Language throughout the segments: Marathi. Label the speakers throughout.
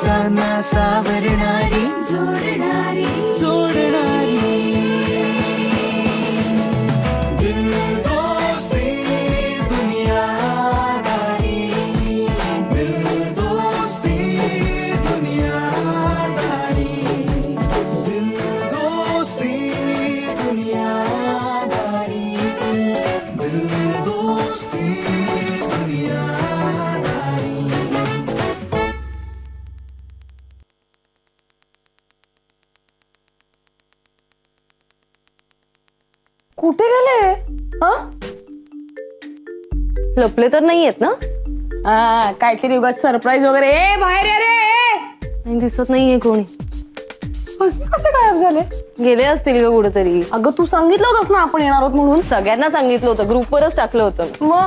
Speaker 1: असताना सावरणारी जोडणारी सोडणारी दिल दोस्ती दुनियादारी दिल दोस्ती दुनियादारी दिल दोस्ती दुनियादारी दिल दोस्ती दुनियादारी.
Speaker 2: कुठे गेले?
Speaker 3: लपले तर नाहीयेत ना?
Speaker 2: काहीतरी उगाच सरप्राईज वगैरे. ए बाहेर या रे.
Speaker 3: नाही दिसत नाहीये कोणी.
Speaker 2: कसे गायब झाले?
Speaker 3: गेले असतील ग कुठेतरी.
Speaker 2: अगं तू सांगितलं होतंस ना आपण येणार आहोत म्हणून.
Speaker 3: सगळ्यांना सांगितलं होतं, ग्रुपवरच टाकलं होतं.
Speaker 2: मग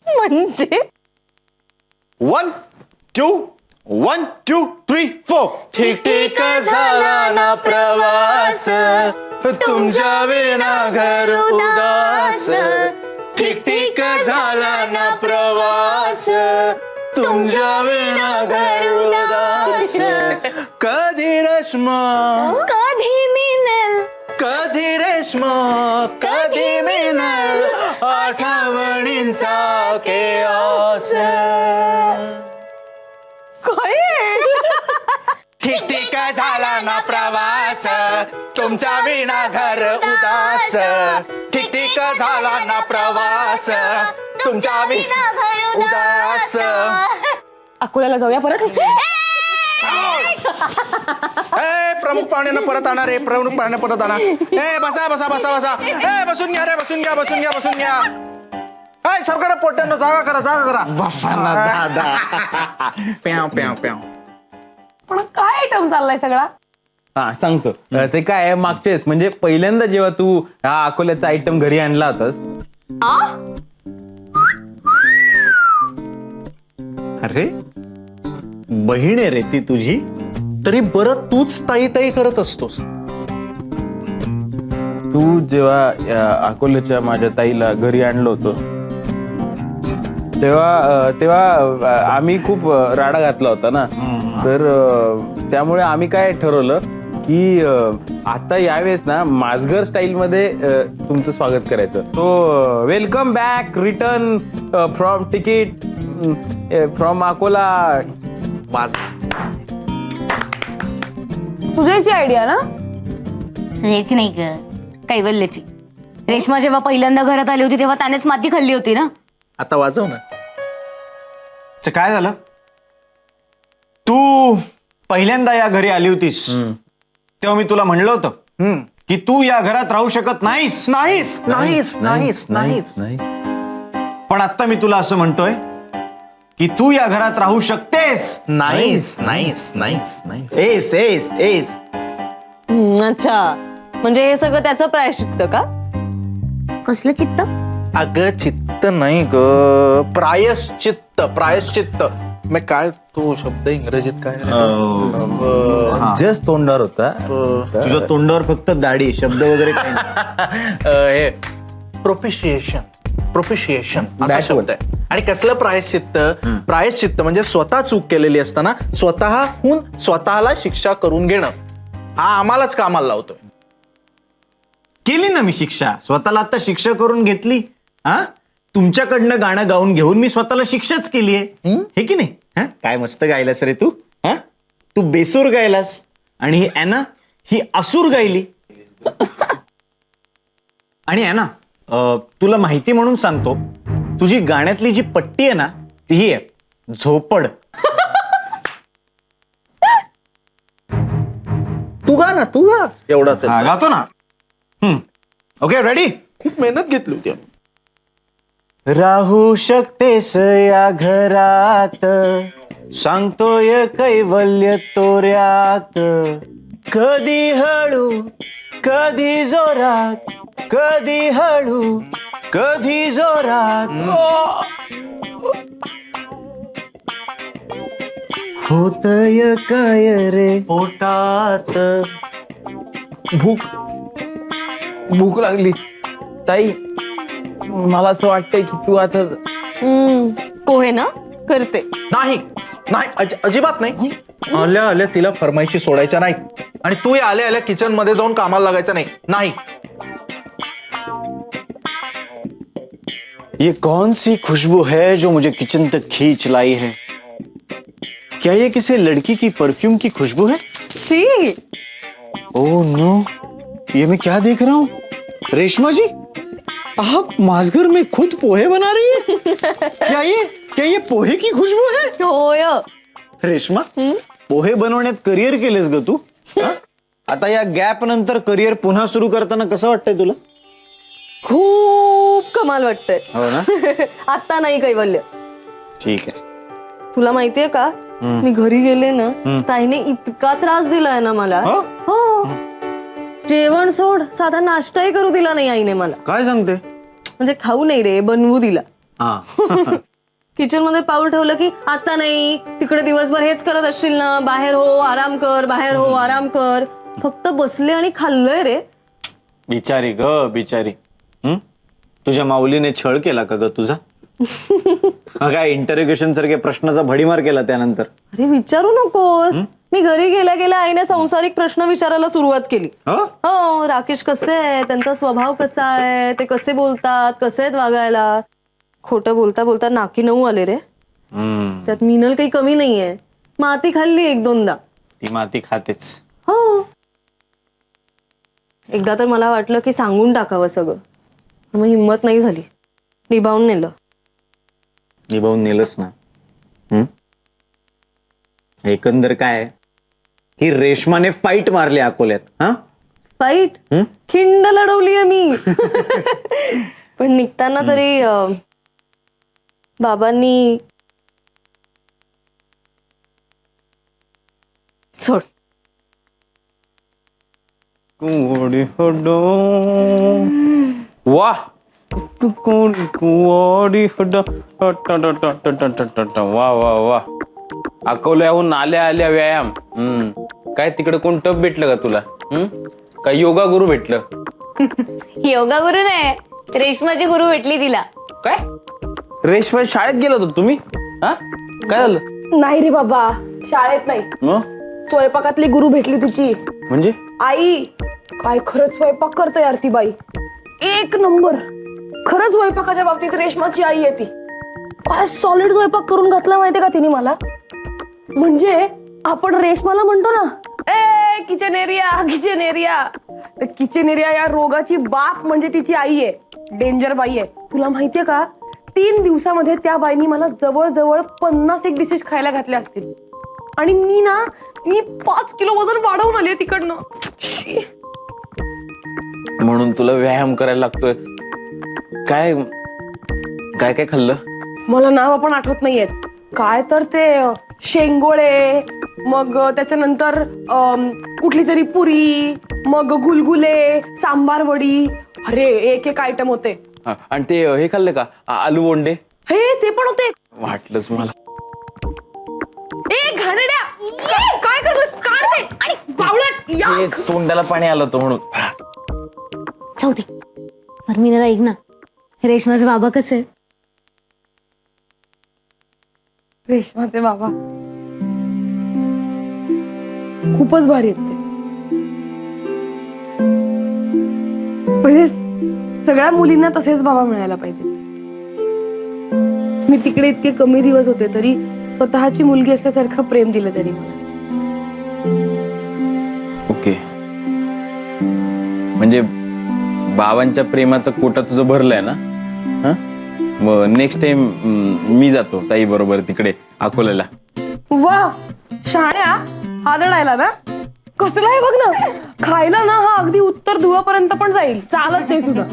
Speaker 3: म्हणजे
Speaker 4: 1 2 1 2 3 4
Speaker 1: ठिकठिक झाला ना प्रवास तुमच्या विना घर उदास ठिकठिक झाला ना प्रवास तुमच्या विना घर उदास कधी रेश्म
Speaker 2: कधी मिळेल
Speaker 1: कधी रेश्म कधी मिळेल आठवणींचा केआस ठिकठिक झाला ना प्रवास तुमचा विना घर उदास ठिकठिक झाला ना प्रवास तुमच्या विना घर उदास.
Speaker 2: अकोल्याला जाऊया परत.
Speaker 4: प्रमुख पाहुण्यांना परत आणा रे, प्रमुख पाहुणे परत आणा. बसा बसा बसा बसा. बसून घ्या रे, बसून घ्या बसून घ्या बसून घ्या. सरकार पोट्यांना जागा करा जागा करा.
Speaker 5: बसा ना दादा.
Speaker 4: प्याव प्याव प्याव.
Speaker 2: पण काय आयटम चाललाय सगळा?
Speaker 5: हा सांगतो. ते काय आहे, मागचेच म्हणजे पहिल्यांदा जेव्हा तू हा अकोल्याचा आयटम घरी आणला होतास.
Speaker 4: अरे बहीण आहे रे ती तुझी, तरी बरं तूच ताई ताई करत असतोस.
Speaker 5: तू जेव्हा अकोल्याच्या माझ्या ताईला घरी आणलं होतं तेव्हा आम्ही खूप राडा घातला होता ना. तर त्यामुळे आम्ही काय ठरवलं की आता यावेळेस ना माझघर स्टाईल मध्ये तुमचं स्वागत करायचं. तो welcome back return from ticket from Akola.
Speaker 2: तुझ्याची आयडिया ना?
Speaker 6: याची नाही ग, कैवल्याची. रेश्मा जेव्हा पहिल्यांदा घरात आली होती तेव्हा त्यानेच माती खाल्ली होती ना.
Speaker 4: आता वाजव ना. काय झालं? तू पहिल्यांदा या घरी आली होतीस तेव्हा मी तुला म्हणलं होतं की तू या घरात राहू शकत नाहीस नाहीस नाहीस नाहीस नाहीस.
Speaker 5: नाही.
Speaker 4: पण आता मी तुला असं म्हणतोय की तू या घरात राहू शकतेस. नाहीस नाहीस नाहीस नाहीस. S S S.
Speaker 3: अच्छा, म्हणजे हे सगळं त्याचं प्रायश्चित्त का?
Speaker 6: कसलं चित्त?
Speaker 4: अगं चित्त नाही ग, प्रायश्चित्त प्रायश्चित्त. मी काय तो शब्द इंग्रजीत काय
Speaker 5: जस्ट तोंडावर होता.
Speaker 4: तुझ्या तोंडावर फक्त दाढी, शब्द वगैरे काय. प्रोपिशिएशन प्रोपिशिएशन असा शब्द आहे. आणि कसलं प्रायश्चित्त? प्रायश्चित्त म्हणजे स्वतः चूक केलेली असताना स्वतःहून स्वतःला शिक्षा करून घेणं. हा आम्हालाच कामाला लावतोय. केली ना मी शिक्षा, स्वतःला आता शिक्षा करून घेतली. हा तुमच्याकडनं गाणं गाऊन घेऊन मी स्वतःला शिक्षाच केली आहे, हे की नाही? हा काय मस्त गायलास रे तू. हा तू बेसूर गायलास आणि ही ॲना ही असूर गायली. आणि ॲना तुला माहिती म्हणून सांगतो, तुझी गाण्यातली जी पट्टी आहे ना ती ही आहे झोपड. तू गा ना, तू गा. एवढाच गातो ना. Okay ready. खूप मेहनत घेतली होती. राहू शकतेस या घरात, सांगतोय कैवल्य तोऱ्यात. कधी हळू कधी जोरात, कधी हळू कधी जोरात. होतय काय रे पोटात.
Speaker 5: भूक लागली ताई. मला असं वाटतंय की तू आता
Speaker 3: पोहे ना करते.
Speaker 4: नाही नाही अजिबात नाही. आल्या आल्या तिला फरमाईशी सोडायच्या नाही आणि तू आल्या आल्या किचन मध्ये जाऊन कामाला लागायचं नाही. नाही.
Speaker 1: ये कौन सी खुशबू है जो मुझे किचन तक खींच लाई है? क्या ये किसी लड़की की परफ्यूम की खुशबू है?
Speaker 3: शी.
Speaker 1: ओह नो, ये मैं क्या देख रहा हूँ? रेशमा जी, आप माजगर में खुद पोहे बना रही है? क्या ये पोहे की खुशबू है?
Speaker 3: होय.
Speaker 1: रेशमा, पोहे बनवण्यात करिअर केलेस ग तू? हा? आता या गॅप नंतर करिअर पुन्हा सुरू करताना कसं वाटतंय तुला?
Speaker 3: खूप कमाल वाटतंय.
Speaker 1: हो ना.
Speaker 3: आता नाही कैवल्य.
Speaker 1: ठीक आहे.
Speaker 3: तुला माहितीये का मी घरी गेले ना ताईने इतका त्रास दिलाय ना मला.
Speaker 1: हो?
Speaker 3: हो. जेवण सोड, साधा नाश्ताही करू दिला नाही आईने मला.
Speaker 1: काय सांगते?
Speaker 3: म्हणजे खाऊ नाही रे, बनवू दिला.
Speaker 1: हा.
Speaker 3: किचन मध्ये पाऊल ठेवलं की आता नाही, तिकडे दिवसभर हेच करत असशील ना, बाहेर हो आराम कर, बाहेर हो आराम कर. फक्त बसले आणि खाल्लंय रे.
Speaker 1: बिचारी ग बिचारी. तुझ्या माऊलीने छळ केला का ग तुझा? काय इंटरोगेशन सारखे प्रश्नाचा भडीमार केला त्यानंतर?
Speaker 3: अरे विचारू नकोस. मी घरी गेल्या गेल्या आईने सांसारिक प्रश्न विचारायला सुरुवात केली. हो, राकेश कसे आहे, त्यांचा स्वभाव कसा आहे, ते कसे बोलतात, कसे आहेत वागायला. खोटं बोलता बोलता नाकी 9 आले रे. त्यात मिनल काही कमी नाहीये. माती खाल्ली 1-2दा.
Speaker 1: ती माती खातेच.
Speaker 3: हो. एकदा तर मला वाटलं की सांगून टाकावं सगळं, मग हिंमत नाही झाली. निभावून नेलं.
Speaker 1: निभावून नेलंच ना. एकंदर काय, ही रेशमाने फाईट मारली अकोल्यात. हा,
Speaker 3: फाईट खिंड लढवलीये मी. पण निघताना तरी बाबांनी सोड.
Speaker 5: वा तू कोणी कुवाडी वा वा वा. अकोल्याहून आल्या आल्या व्यायाम. काय तिकडे कोण टप भेटलं का तुला? काय योगा गुरु भेटलं?
Speaker 6: योगा गुरु नाही, रेशमाची गुरु भेटली तिला.
Speaker 5: काय रेशमा शाळेत गेला होता तुम्ही? हा, काय झालं?
Speaker 2: नाही रे बाबा, शाळेत नाही,
Speaker 5: मग
Speaker 2: स्वयंपाकातली गुरु भेटली तिची.
Speaker 5: म्हणजे
Speaker 2: आई काय खरंच स्वयंपाक करते यार ती बाई. 1 नंबर. खरंच स्वयंपाकाच्या बाबतीत रेशमाची आई आहे ती. काय सॉलिड स्वयंपाक करून घातला माहितीये का तिने मला. म्हणजे आपण रेशमाला म्हणतो ना, ए किचन एरिया किचन एरिया, तर किचन एरिया या रोगाची बाप म्हणजे तिची आई आहे. डेंजर बाई आहे. तुला माहितीये का, 3 दिवसामध्ये त्या बाईनी मला जवळजवळ 50 डिशेस खायला घातल्या असतील. आणि मी 5 किलो वजन वाढवून आले तिकडनं.
Speaker 5: म्हणून तुला व्यायाम करायला लागतोय. काय काय काय खाल्लं?
Speaker 2: मला नाव पण आठवत नाहीयेत. काय तर ते शेंगोळे, मग त्याच्यानंतर कुठली तरी पुरी, मग गुलगुले, सांबार वडी. अरे एक आयटम होते.
Speaker 5: आणि ते हे खाल्लं का, आलू बोंडे?
Speaker 2: हे ते पण होते.
Speaker 5: वाटलंच मला.
Speaker 2: ए घाणेरड्या, काय करतोस? काढ ते. आणि बावळट, या.
Speaker 5: हे तोंडाला पाणी आलं होतं म्हणून.
Speaker 6: जाऊ दे. परमिनाला ऐक ना, रेशमाचे बाबा कसे आहेत?
Speaker 2: रेशमाचे बाबा खूपच भारी आहेत ते. म्हणजे सगळ्या मुलींना तसेच बाबा मिळायला पाहिजे. मी तिकडे इतके कमी दिवस होते तरी स्वतःची मुलगी असल्यासारखं प्रेम दिलं त्यांनी मला.
Speaker 5: ओके, म्हणजे बाबांच्या प्रेमाचा कोटा तुझं भरलाय ना? मग नेक्स्ट टाइम मी जातो ताई बरोबर तिकडे अकोल्याला.
Speaker 2: वा शाण्या, हा दडायला ना कसला आहे बघ ना. खायला ना हा अगदी उत्तर ध्रुवापर्यंत पण जाईल, चालत नाही सुद्धा.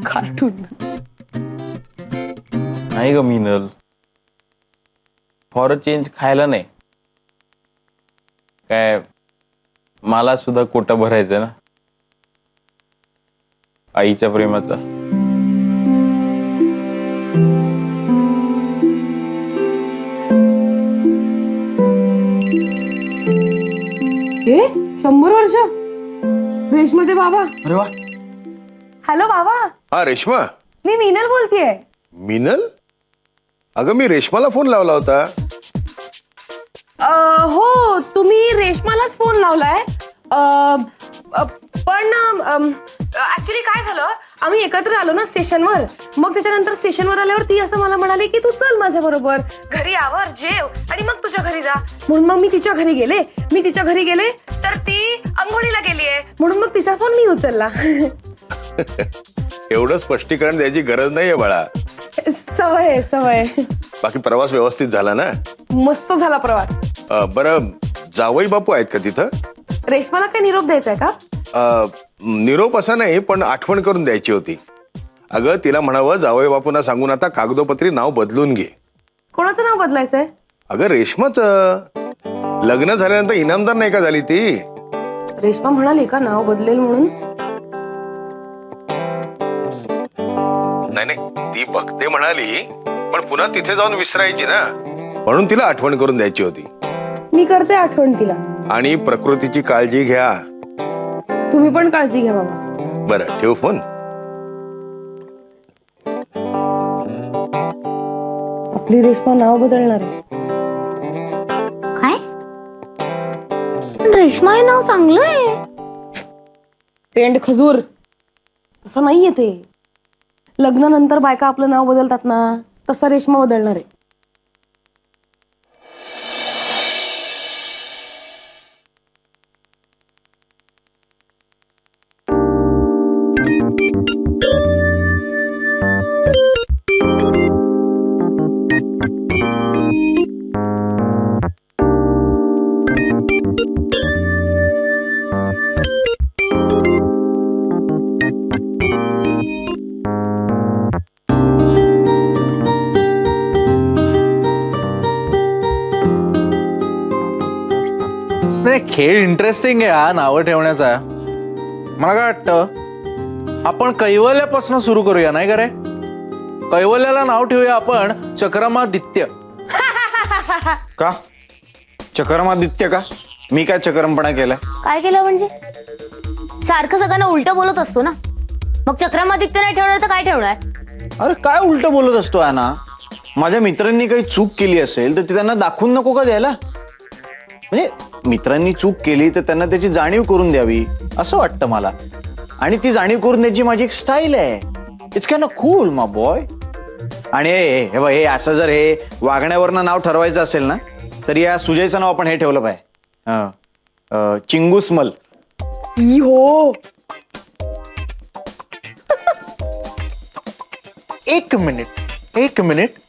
Speaker 2: कार्टून
Speaker 5: नाही ग मिनल, फॉर अ चेंज खायला नाही. काय मला सुद्धा कोटा भरायचा ना आईच्या प्रेमाचा.
Speaker 2: ए 100 वर्ष रेशमाचे बाबा.
Speaker 5: अरे वा.
Speaker 2: हॅलो बाबा.
Speaker 7: हा रेश्मा,
Speaker 2: मी मीनल बोलतेय.
Speaker 7: मिनल? अगं मी रेशमाला फोन लावला होता.
Speaker 2: हो तुम्ही रेशमालाच फोन लावलाय. पण ऍक्च्युली काय झालं, आम्ही एकत्र आलो ना स्टेशनवर. मग त्याच्यानंतर स्टेशनवर आल्यावर ती असं मला म्हणाली की तू चल माझ्या बरोबर घरी, आवर, जेव आणि मग तुझ्या घरी जा. म्हणून मग मी तिच्या घरी गेले. तर ती अंघोळीला गेलीये, म्हणून मग तिचा फोन मी उचलला.
Speaker 7: एवढं स्पष्टीकरण द्यायची गरज नाहीये बाळा.
Speaker 2: सवय.
Speaker 7: बाकी प्रवास व्यवस्थित झाला ना?
Speaker 2: मस्त झाला प्रवास.
Speaker 7: बरं, जावई बापू आहेत का तिथं?
Speaker 2: रेशमाला काय निरोप द्यायचा आहे का?
Speaker 7: निरोप असा नाही, पण आठवण करून द्यायची होती. अगं तिला म्हणावं जावई बापूंना सांगून आता कागदोपत्री नाव बदलून घे.
Speaker 2: कोणाचं नाव बदलायचंय?
Speaker 7: अगं रेशमाचं. लग्न झाल्यानंतर इनामदार नाही का झाली ती?
Speaker 2: रेशमा म्हणाली का नाव बदलेल म्हणून?
Speaker 7: नाही, ती बघते म्हणाली, पण पुन्हा तिथे जाऊन विसरायची ना, म्हणून तिला आठवण करून द्यायची होती.
Speaker 2: मी करते आठवण तिला.
Speaker 7: आणि प्रकृतीची काळजी घ्या.
Speaker 2: तुम्ही पण काळजी घ्या बाबा.
Speaker 7: बरं, ठेव फोन.
Speaker 2: आपली रेशमा नाव बदलणार आहे.
Speaker 6: काय? पण रेश्मा हे नाव चांगलं आहे.
Speaker 2: पेंड खजूर तसं नाहीये ते. लग्नानंतर बायका आपलं नाव बदलतात ना, तसा रेशमा बदलणार आहे.
Speaker 4: नाही, खेळ इंटरेस्टिंग आहे हा नावं ठेवण्याचा. मला काय वाटतं, आपण कैवल्यापासून सुरू करूया, नाही का रे? कैवल्याला नाव ठेवूया आपण चक्रमादित्य.
Speaker 1: का चक्रमादित्य का? मी काय चक्रमपणा केलाय?
Speaker 6: काय केलं म्हणजे? सारखं सगळ्यांना उलट बोलत असतो ना. मग चक्रमादित्य नाही ठेवणार तर काय ठेवणार?
Speaker 1: अरे काय उलट बोलत असतो ना? माझ्या मित्रांनी काही चूक केली असेल तर ती त्यांना दाखवून नको का द्यायला? म्हणजे मित्रांनी चूक केली तर त्यांना त्याची जाणीव करून द्यावी असं वाटतं मला. आणि ती जाणीव करून द्यायची माझी एक स्टाईल आहे. It's kind of cool my boy. आणि हे असं जर हे वागण्यावरनं नाव ठरवायचं असेल ना, तर या सुजयचं नाव आपण हे ठेवलं पाहिजे, चिंगूसमल.
Speaker 2: हो.
Speaker 4: एक मिनिट.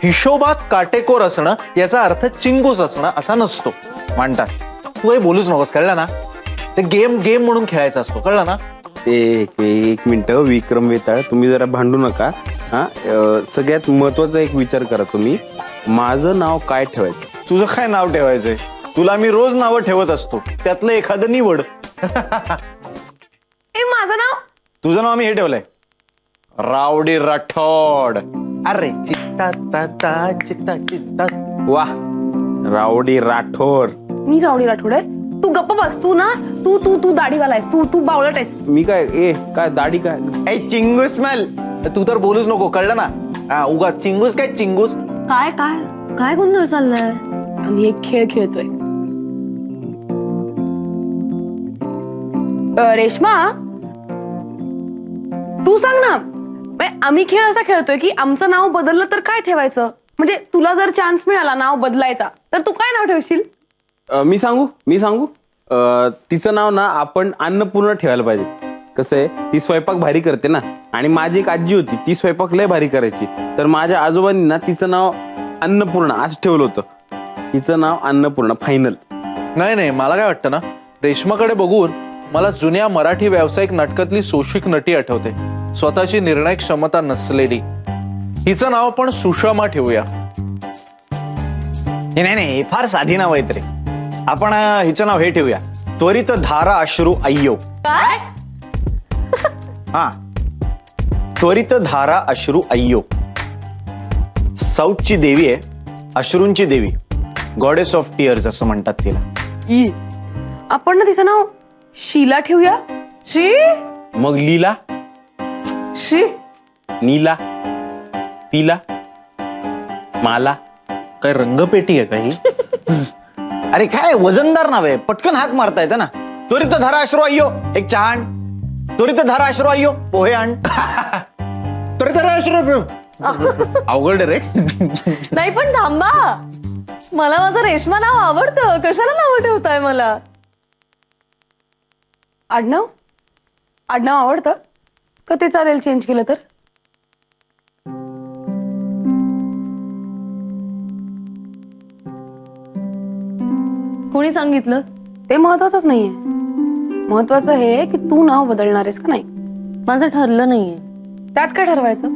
Speaker 4: हिशोबात काटेकोर असणं याचा अर्थ चिंगूस असणं असा नसतो
Speaker 1: म्हणतात.
Speaker 4: तू काही बोलूच नकोस, कळलं ना? ते गेम म्हणून खेळायचा असतो, कळलं ना?
Speaker 5: एक मिनिट विक्रम वेताळ, तुम्ही जरा भांडू नका. हा, सगळ्यात महत्वाचा एक विचार करा तुम्ही. माझं नाव काय ठेवायचं?
Speaker 1: तुझं काय नाव ठेवायचंय? तुला मी रोज नावं ठेवत असतो, त्यातलं एखादं निवड.
Speaker 2: माझं नाव?
Speaker 1: तुझं नाव मी हे ठेवलंय, रावडी राठोड.
Speaker 4: अरे चित्ता चित्ता.
Speaker 5: वा, रावडी राठोड.
Speaker 2: मी रावडी राठोड आहे? तू गप्प बस. तू ना तू दाढीवाला आहेस. तू बावळट आहेस.
Speaker 5: मी काय दाढी काय?
Speaker 1: चिंगूसमल.
Speaker 4: तू तर बोलूच नको, कळलं ना? हा, उगाच चिंगूस काय चिंगूस.
Speaker 3: काय काय काय गोंधळ चाललाय?
Speaker 2: आम्ही एक खेळ खेळतोय. रेश्मा तू सांग ना. आम्ही खेळ असा खेळतोय की आमचं नाव बदललं तर काय ठेवायचं? म्हणजे तुला जर चान्स मिळाला नाव बदलायचा तर तू काय नाव ठेवशील?
Speaker 5: मी सांगू. तिचं नाव ना आपण अन्नपूर्णा ठेवायला पाहिजे. कसं आहे, ती स्वयंपाक भारी करते ना. आणि माझी एक आजी होती, ती स्वयंपाक लय भारी करायची. तर माझ्या आजोबांनी ना तिचं नाव अन्नपूर्णा असं ठेवलं होतं. तिचं नाव अन्नपूर्णा फायनल.
Speaker 4: नाही, मला काय वाटतं ना, रेश्माकडे बघून मला जुन्या मराठी व्यावसायिक नाटकातली सोशिक नटी आठवते, स्वतःची निर्णायक क्षमता नसलेली. हिचं नाव पण सुषमा ठेवूया.
Speaker 1: नाही, फार साधी नाव आहेत रे. आपण हिचं नाव हे ठेवूया, त्वरित धारा अश्रू अय्यो.
Speaker 3: काय?
Speaker 1: हा, त्वरित धारा अश्रू अय्यो. साऊथची देवी आहे, अश्रूंची देवी, गॉडेस ऑफ टीअर्स असं म्हणतात तिला.
Speaker 2: आपण ना तिचं नाव शीला ठेवूया.
Speaker 3: शी?
Speaker 5: मग लीला?
Speaker 3: शी?
Speaker 5: नीला, पीला, माला.
Speaker 4: काय रंगपेटी आहे काही?
Speaker 1: अरे काय वजनदार नाव आहे, पटकन हाक मारता येतं ना. त्वरित धारा अश्रू अय्यो एक चहा आण. त्वरित धारा अश्रू अय्यो पोहे आण.
Speaker 4: अवघड रे.
Speaker 3: नाही पण थांबा, मला माझं रेश्मा नाव आवडतं, कशाला नाव ठेवताय मला?
Speaker 2: आडनाव आडनाव आवडतं का ते चालेल चेंज केलं तर?
Speaker 3: कोणी सांगितलं?
Speaker 2: ते महत्वाचंच नाहीये. महत्वाचं हे की तू नाव बदलणार आहेस का नाही.
Speaker 3: माझं ठरलं नाहीये.
Speaker 2: त्यात काय ठरवायचं?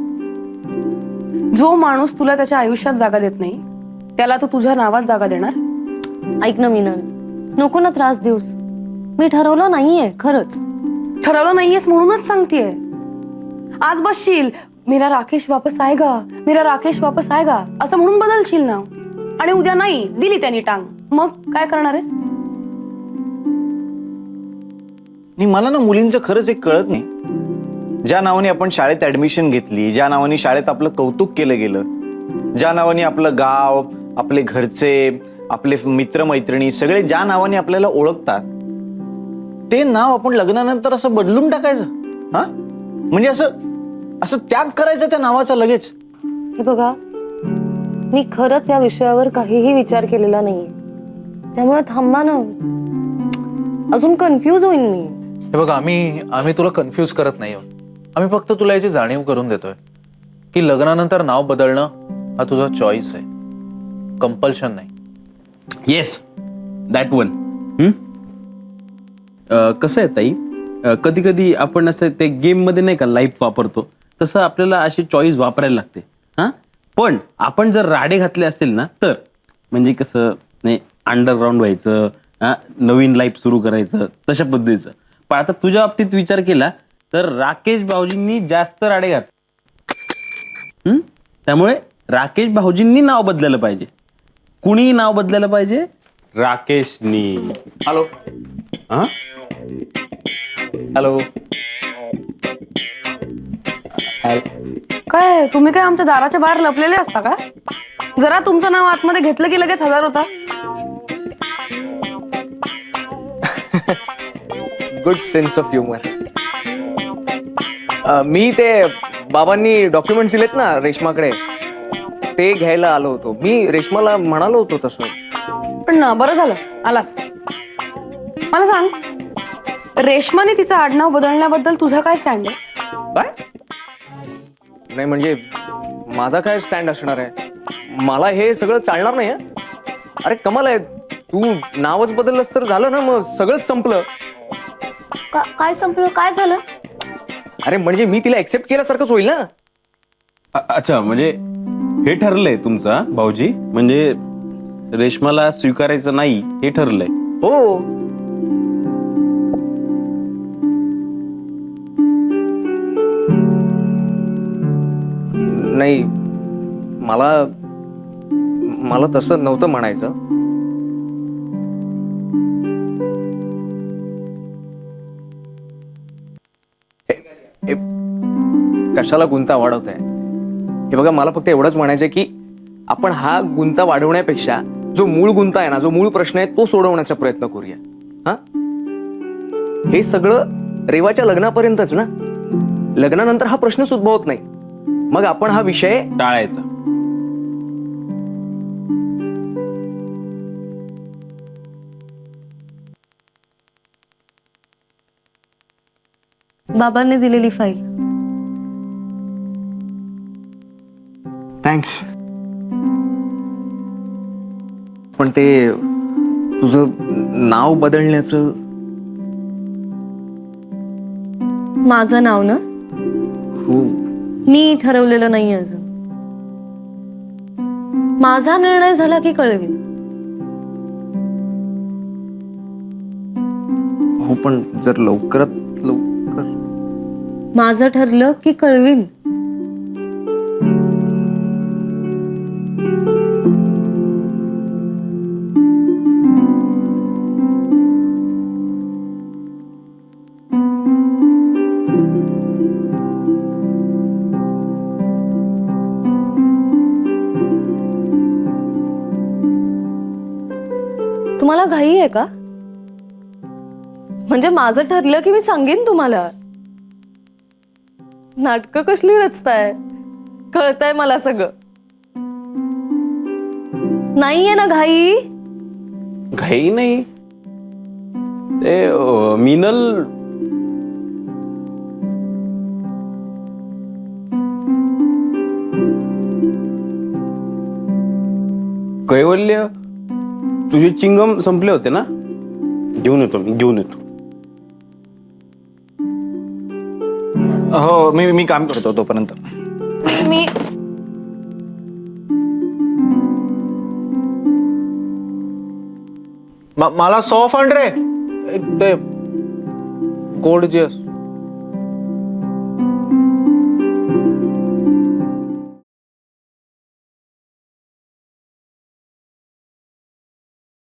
Speaker 2: जो माणूस तुला त्याच्या आयुष्यात जागा देत नाही त्याला तू तुझ्या नावात जागा देणार?
Speaker 3: ऐक ना मीनल, नको ना त्रास देऊस. मी ठरवलं नाहीये खरंच.
Speaker 2: ठरवलं नाहीयेस म्हणूनच सांगतेय. आज बसशील मेरा राकेश वापस आएगा, मेरा राकेश वापस आएगा असं म्हणून बदलशील नाव, आणि उद्या नाही दिली त्यांनी टांग, मग काय करणार आहेस?
Speaker 1: आणि मला ना मुलींचं खरंच एक कळत नाही. ज्या नावाने आपण शाळेत ऍडमिशन घेतली, ज्या नावाने शाळेत आपलं कौतुक केलं गेलं, ज्या नावाने आपलं गाव, आपले घरचे, आपले मित्रमैत्रिणी सगळे ज्या नावाने आपल्याला ओळखतात, ते नाव आपण लग्नानंतर असं बदलून टाकायचं. हा म्हणजे असं असं त्याग करायचं त्या नावाचा लगेच.
Speaker 3: हे बघा, मी खरंच या विषयावर काहीही विचार केलेला नाहीये, त्यामुळे थांबा ना, अजून कन्फ्यूज होईन मी.
Speaker 4: हे बघ, आम्ही तुला कन्फ्यूज करत नाही आहोत. आम्ही फक्त तुला याची जाणीव करून देतोय की लग्नानंतर नाव बदलणं हा तुझा चॉईस आहे, कंपल्शन नाही.
Speaker 5: Yes, that one. कसं आहे ताई, कधी कधी आपण असं ते गेम मध्ये नाही का लाईफ वापरतो, तसं आपल्याला अशी चॉईस वापरायला लागते. हा, पण आपण जर राडे घातले असेल ना, तर म्हणजे कसं नाही अंडरग्राऊंड व्हायचं, नवीन लाईफ सुरू करायचं, तशा पद्धतीचं. पण आता तुझ्या बाबतीत विचार केला तर राकेश भाऊजींनी जास्त राडे घात. त्यामुळे राकेश भाऊजींनी नाव बदलायला पाहिजे. कुणी नाव बदलायला पाहिजे? राकेशनी.
Speaker 8: हॅलो
Speaker 5: हा,
Speaker 8: हॅलो.
Speaker 2: काय तुम्ही काय आमच्या दाराच्या बाहेर लपलेले असता का? जरा तुमचं नाव आतमध्ये घेतलं की लगेच हजार होता.
Speaker 8: Good sense of humour. मी ते बाबांनी डॉक्युमेंट्स दिलेत ना रेश्माकडे, ते घ्यायला आलो होतो. मी रेश्माला म्हणालो होतो तसं.
Speaker 2: पण बरं झालं आलास. मला सांग, रेश्माने तिचं आडनाव बदलण्याबद्दल तुझा काय स्टँड आहे?
Speaker 8: काय नाही म्हणजे माझा काय स्टँड असणार आहे? मला हे सगळं चालणार नाही. अरे कमाल आहे, तू नावच बदललंस तर झालं ना, मग सगळंच संपलं.
Speaker 3: काय संपलं? काय झालं?
Speaker 8: अरे म्हणजे मी तिला एक्सेप्ट केल्यासारखंच होईल ना.
Speaker 5: अच्छा, म्हणजे हे ठरलंय तुमचा भाऊजी, म्हणजे रेश्माला स्वीकारायचं नाही हे ठरलंय.
Speaker 8: हो. नाही, मला तसं नव्हतं म्हणायचं. कशाला गुंता वाढवताय? हे बघा, मला फक्त एवढंच म्हणायचंय की आपण हा गुंता वाढवण्यापेक्षा जो मूळ गुंता आहे ना, जो मूळ प्रश्न आहे तो सोडवण्याचा प्रयत्न करूया. हा, हे सगळं रेवाच्या लग्नापर्यंतच ना. लग्नानंतर हा प्रश्नच उद्भवत नाही, मग आपण हा विषय
Speaker 5: टाळायचा.
Speaker 3: बाबांनी दिलेली फाईल.
Speaker 8: थँक्स. पण ते तुझं नाव बदलण्याचं.
Speaker 3: माझं नाव ना,
Speaker 8: हो.
Speaker 3: मी ठरवलेलं नाही अजून. माझा निर्णय झाला की कळवीन.
Speaker 8: हो, पण जर लवकरात लवकर.
Speaker 3: माझं ठरलं की कळवीन. तुम्हाला घाई आहे का? म्हणजे माझं ठरलं की मी सांगेन तुम्हाला. नाटकं कसली रचताय? कळतंय मला सगळं. नाहीये ना घाई?
Speaker 5: घाई नाही. ते मिनल कैवल्य, तुझे चिंगम संपले होते ना? घेऊन येतो मी, घेऊन येतो.
Speaker 1: हो, मी काम करतो तोपर्यंत.
Speaker 2: मी
Speaker 4: मला सॉफ आण रे, एक ते गोड जे